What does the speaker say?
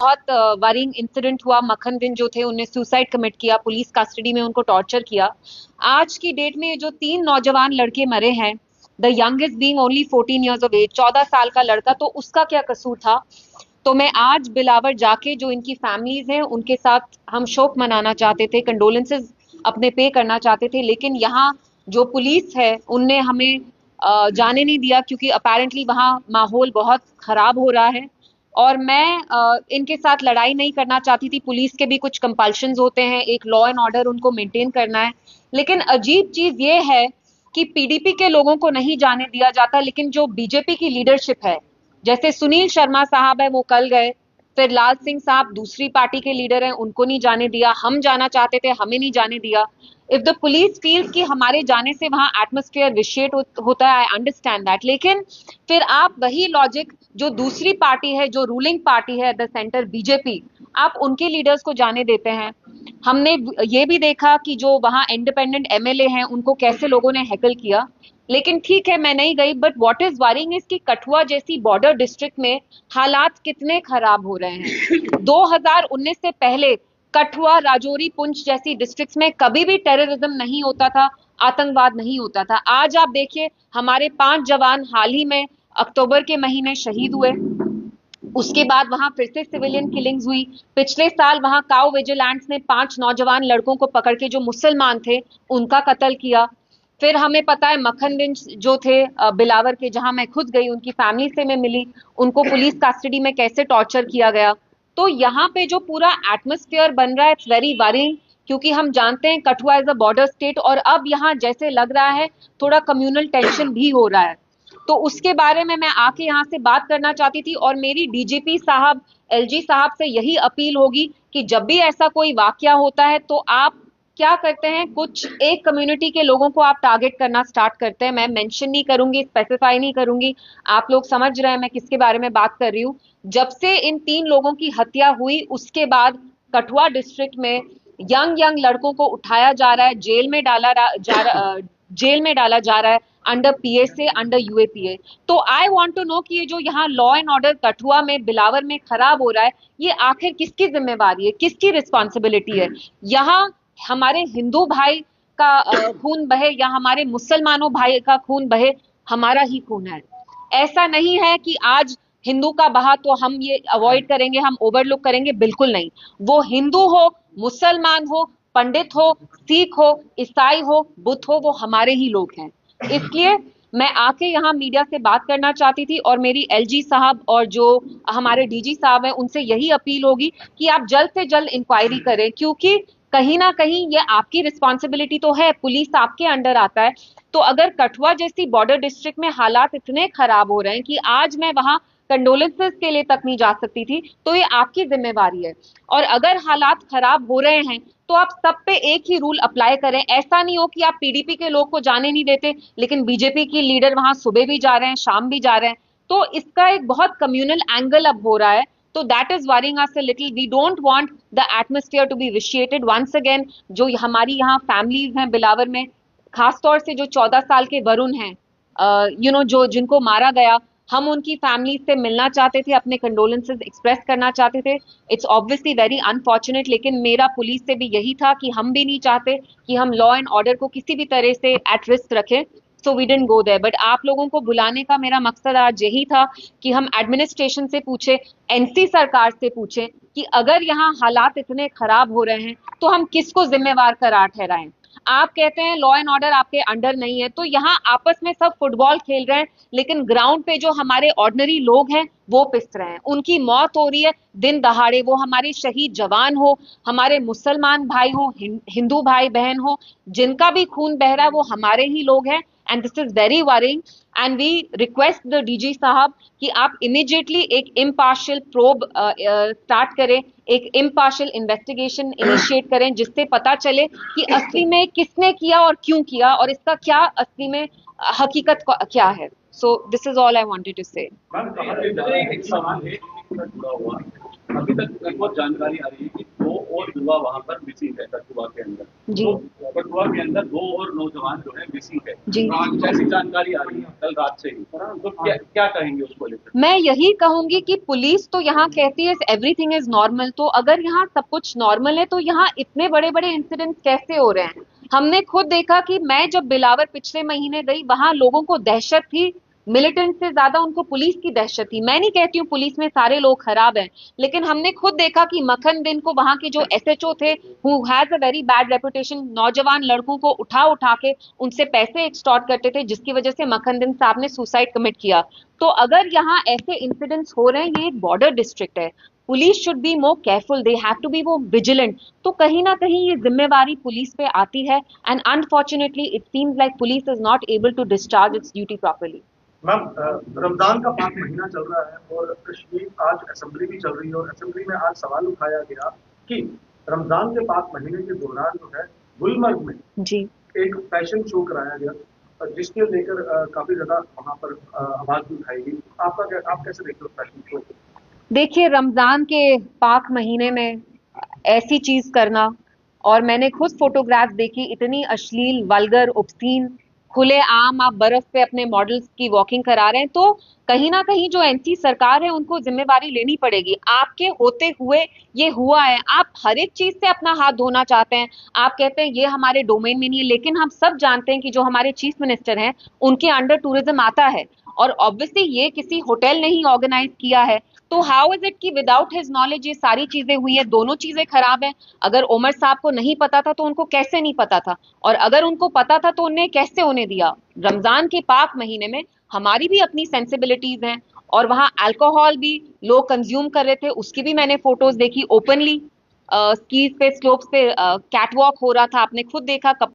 बहुत worrying incident हुआ। मक्खन दिन जो थे उन्हें सुसाइड कमिट किया, पुलिस कस्टडी में उनको टॉर्चर किया। आज की डेट में जो 3 नौजवान लड़के मरे हैं, the youngest being only 14 years of age, 14 साल का लड़का, तो उसका क्या कसूर था? तो मैं आज बिलावर जाके जो इनकी फैमिलीज हैं उनके साथ हम शोक मनाना चाहते थे, कंडोलेंसेज अपने पे करना चाहते थे, लेकिन यहाँ जो पुलिस है उनने हमें जाने नहीं दिया, क्योंकि अपेरेंटली वहाँ माहौल बहुत खराब हो रहा है। और मैं इनके साथ लड़ाई नहीं करना चाहती थी। पुलिस के भी कुछ कंपल्शंस होते हैं, एक लॉ एंड ऑर्डर उनको मेंटेन करना है। लेकिन अजीब चीज ये है कि पीडीपी के लोगों को नहीं जाने दिया जाता, लेकिन जो बीजेपी की लीडरशिप है, जैसे सुनील शर्मा साहब है वो कल गए, फिर लाल सिंह साहब दूसरी पार्टी के लीडर हैं, उनको नहीं जाने दिया। हम जाना चाहते थे, हमें नहीं जाने दिया। इफ द पुलिस फील्स कि हमारे जाने से वहां एटमोस्फेयर विशेट होता है, आई अंडरस्टैंड दैट, लेकिन फिर आप वही लॉजिक जो दूसरी पार्टी है, जो रूलिंग पार्टी है द सेंटर बीजेपी, आप उनके लीडर्स को जाने देते हैं। हमने ये भी देखा कि जो वहां इंडिपेंडेंट एमएलए हैं उनको कैसे लोगों ने हैकल किया। लेकिन ठीक है, मैं नहीं गई, but what is worrying is कि कठुआ जैसी बॉर्डर डिस्ट्रिक्ट में हालात कितने खराब हो रहे हैं। 2019 से पहले कठुआ, राजौरी, पुंछ जैसी डिस्ट्रिक्ट्स में कभी भी टेररिज्म नहीं होता था, आतंकवाद नहीं होता था। आज आप देखिए, हमारे 5 जवान हाल ही में अक्टूबर के महीने शहीद हुए। उसके बाद वहां फिर से सिविलियन किलिंग्स हुई। पिछले साल वहां काउ विजिलेंट्स ने 5 नौजवान लड़कों को पकड़ के, जो मुसलमान थे, उनका कत्ल किया। फिर हमें पता है मक्खन दिन जो थे बिलावर के, जहां मैं खुद गई, उनकी फैमिली से मैं मिली, उनको पुलिस कस्टडी में कैसे टॉर्चर किया गया। तो यहाँ पे जो पूरा एटमोस्फेयर बन रहा है, इट्स वेरी वरिंग, क्योंकि हम जानते हैं Kathua is a border state, और अब यहाँ जैसे लग रहा है थोड़ा कम्युनल टेंशन भी हो रहा है। तो उसके बारे में मैं आके यहाँ से बात करना चाहती थी, और मेरी डीजीपी साहब, एलजी साहब से यही अपील होगी कि जब भी ऐसा कोई वाकया होता है तो आप क्या करते हैं, कुछ एक कम्युनिटी के लोगों को आप टारगेट करना स्टार्ट करते हैं। मैं मेंशन नहीं करूंगी, स्पेसिफाई नहीं करूंगी, आप लोग समझ रहे हैं मैं किसके बारे में बात कर रही हूँ। जब से इन 3 लोगों की हत्या हुई, उसके बाद कठुआ डिस्ट्रिक्ट में यंग यंग लड़कों को उठाया जा रहा है, जेल में डाला जा रहा है, अंडर पीएसए, अंडर यूएपीए। तो आई वांट टू नो कि ये जो यहाँ लॉ एंड ऑर्डर कठुआ में, बिलावर में खराब हो रहा है, ये आखिर किसकी जिम्मेवारी है, किसकी रिस्पॉन्सिबिलिटी है? यहाँ हमारे हिंदू भाई का खून बहे या हमारे मुसलमानों भाई का खून बहे, हमारा ही खून है। ऐसा नहीं है कि आज हिंदू का बहा तो हम ये अवॉइड करेंगे, हम ओवरलुक करेंगे, बिल्कुल नहीं। वो हिंदू हो, मुसलमान हो, पंडित हो, सिख हो, ईसाई हो, बुद्ध हो, वो हमारे ही लोग हैं। इसलिए मैं आके यहाँ मीडिया से बात करना चाहती थी, और मेरी एलजी साहब और जो हमारे डीजी साहब हैं उनसे यही अपील होगी कि आप जल्द से जल्द इंक्वायरी करें, क्योंकि कहीं ना कहीं ये आपकी रिस्पॉन्सिबिलिटी तो है, पुलिस आपके अंडर आता है। तो अगर कठुआ जैसी बॉर्डर डिस्ट्रिक्ट में हालात इतने खराब हो रहे हैं कि आज मैं वहां कंडोलेंसेस के लिए तक नहीं जा सकती थी, तो ये आपकी जिम्मेवारी है। और अगर हालात खराब हो रहे हैं तो आप सब पे एक ही रूल अप्लाई करें। ऐसा नहीं हो कि आप पीडीपी के लोग को जाने नहीं देते, लेकिन बीजेपी की लीडर वहां सुबह भी जा रहे हैं, शाम भी जा रहे हैं। तो इसका एक बहुत कम्युनल एंगल अब हो रहा है। तो that is worrying us a little. We don't want the atmosphere to be vitiated once again. जो हमारी यहाँ फैमिलीज हैं बिलावर में, खासतौर से जो 14 साल के वरुण हैं, जो जिनको मारा गया, हम उनकी फैमिली से मिलना चाहते थे, अपने कंडोलेंसेस एक्सप्रेस करना चाहते थे। इट्स ऑब्वियसली वेरी अनफॉर्चुनेट, लेकिन मेरा पुलिस से भी यही था कि हम भी नहीं चाहते कि हम लॉ एंड ऑर्डर को किसी भी तरह से एट रिस्क रखें। So we didn't go there. But आप लोगों को बुलाने का मेरा मकसद आज यही था कि हम एडमिनिस्ट्रेशन से पूछे, एनसी सरकार से पूछे कि अगर यहाँ हालात इतने खराब हो रहे हैं तो हम किसको जिम्मेवार करार ठहराएं। आप कहते हैं लॉ एंड ऑर्डर आपके अंडर नहीं है, तो यहाँ आपस में सब फुटबॉल खेल रहे हैं, लेकिन ग्राउंड पे जो हमारे ऑर्डिनरी लोग हैं वो पिस रहे हैं, उनकी मौत हो रही है दिन दहाड़े। वो हमारे शहीद जवान हो, हमारे मुसलमान भाई हो, हिंदू भाई बहन हो, जिनका भी खून बह रहा है वो हमारे ही लोग हैं। And this is very worrying, and we request the DG साहब कि आप इमीडिएटली एक इम्पार्शियल प्रोब स्टार्ट करें, एक इम्पार्शियल इन्वेस्टिगेशन इनिशिएट करें, जिससे पता चले कि असली में किसने किया और क्यों किया, और इसका क्या असली में हकीकत क्या है। So this is all I wanted to say. Ma'am, एक सवाल है, अभी तक एक और जानकारी आ रही है कि 2 और युवा वहां पर मिसिंग है कठुआ के अंदर। जी। तो कठुआ के अंदर 2 और नौजवान जो है मिसिंग है जी। कुछ ऐसी जानकारी आ रही है कल रात से ही, तो क्या कहेंगे उसको लेकर? मैं यही कहूंगी कि पुलिस तो यहाँ कहती है एवरीथिंग इज नॉर्मल, तो अगर यहाँ सब कुछ नॉर्मल है तो यहाँ इतने बड़े बड़े इंसिडेंट्स कैसे हो रहे हैं? हमने खुद देखा कि मैं जब बिलावर पिछले महीने गई, वहां लोगों को दहशत थी, मिलिटेंट से ज्यादा उनको पुलिस की दहशत थी। मैं नहीं कहती हूँ पुलिस में सारे लोग खराब हैं, लेकिन हमने खुद देखा कि मखन दिन को वहां के जो एसएचओ थे, who has a very bad reputation, नौजवान लड़कों को उठा उठा के उनसे पैसे एक्सटॉर्ट करते थे, जिसकी वजह से मखन दिन साहब ने सुसाइड कमिट किया। तो अगर यहाँ ऐसे इंसिडेंट्स हो रहे हैं, ये एक बॉर्डर डिस्ट्रिक्ट है, police should be more careful, they have to be more vigilant. तो कहीं ना कहीं ये जिम्मेवारी पुलिस पे आती है, and unfortunately it seems like police is not able to discharge its duty properly. Ma'am, Ramzan का पाक महीना चल रहा है और कश्मीर आज असेंबली भी चल रही है और असेंबली में आज सवाल उठाया गया कि रमजान के पाक महीने के दौरान जो है गुलमर्ग में जी। एक फैशन शो कराया गया जिसके लेकर काफी ज्यादा वहां पर आवाज भी उठाई गई। आप कैसे देखते हो फैशन शो? देखिए, रमजान के पाक महीने में ऐसी चीज करना, और मैंने खुद फोटोग्राफ देखी, इतनी अश्लील, वल्गर, ऑब्स्सीन, खुले आम आप बर्फ पे अपने मॉडल्स की वॉकिंग करा रहे हैं, तो कहीं ना कहीं जो एनसी सरकार है उनको जिम्मेवारी लेनी पड़ेगी। आपके होते हुए ये हुआ है, आप हर एक चीज से अपना हाथ धोना चाहते हैं, आप कहते हैं ये हमारे डोमेन में नहीं है, लेकिन हम सब जानते हैं कि जो हमारे चीफ मिनिस्टर हैं उनके अंडर टूरिज्म आता है, और ऑब्वियसली ये किसी होटल ने ही ऑर्गेनाइज किया है। तो हाउ इज इट कि विदाउट हिज नॉलेज ये सारी चीजें हुई है? दोनों चीजें खराब हैं। अगर उमर साहब को नहीं पता था तो उनको कैसे नहीं पता था, और अगर उनको पता था तो उन्हें कैसे होने दिया? रमजान के पाक महीने में हमारी भी अपनी सेंसिबिलिटीज हैं, और वहां अल्कोहल भी लोग कंज्यूम कर रहे थे, उसकी भी मैंने फोटोज देखी ओपनली। स्कीज पे, स्लोप्स पे कैटवॉक हो रहा था, आपने खुद देखा।